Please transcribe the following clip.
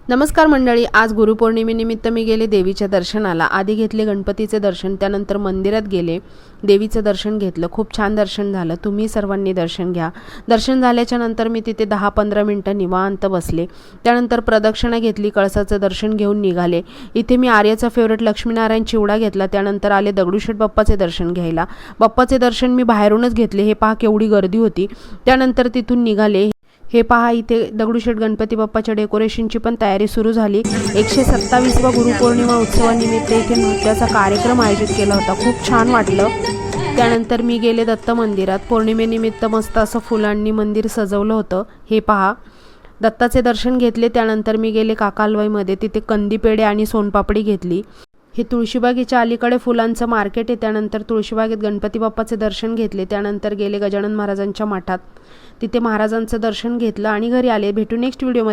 नमस्कार मंडळी, आज गुरुपौर्णिमेनिमित्त मी गेले देवीच्या दर्शनाला। आधी घेतले गणपतीचे दर्शन, त्यानंतर मंदिरात गेले, देवीचं दर्शन घेतलं। खूप छान दर्शन झालं। तुम्ही सर्वांनी दर्शन घ्या। दर्शन झाल्याच्या नंतर मी तिथे 10-15 मिनिटं निवांत बसले। त्यानंतर प्रदक्षिणा घेतली, कळसाचं दर्शन घेऊन निघाले। इथे मी आर्याचा फेवरेट लक्ष्मीनारायण चिवडा घेतला। त्यानंतर आले दगडूशेठ बाप्पाचे दर्शन घ्यायला। बाप्पाचे दर्शन मी बाहेरूनच घेतले। हे पहा केवढी गर्दी होती। त्यानंतर तिथून निघाले। हे पहा, इथे दगडूशेठ गणपती बाप्पाच्या डेकोरेशनची पण तयारी सुरू झाली। 127वा गुरुपौर्णिमा उत्सवानिमित्त इथे नृत्याचा कार्यक्रम आयोजित केला होता। खूप छान वाटलं। त्यानंतर मी गेले दत्त मंदिरात। पौर्णिमेनिमित्त मस्त असं फुलांनी मंदिर सजवलं होतं। हे पहा, दत्ताचे दर्शन घेतले। त्यानंतर मी गेले काकालवाईमध्ये, तिथे कंदी पेढे आणि सोनपापडी घेतली। हे तुळशीबागेच्या अलीकडे फुलांचं मार्केट आहे। त्यानंतर तुळशीबागेत गणपती बाप्पाचे दर्शन घेतले। त्यानंतर गेले गजानन महाराजांच्या मठात, तिथे महाराजांचं दर्शन घेतलं आणि घरी आले। भेटू नेक्स्ट व्हिडिओमध्ये।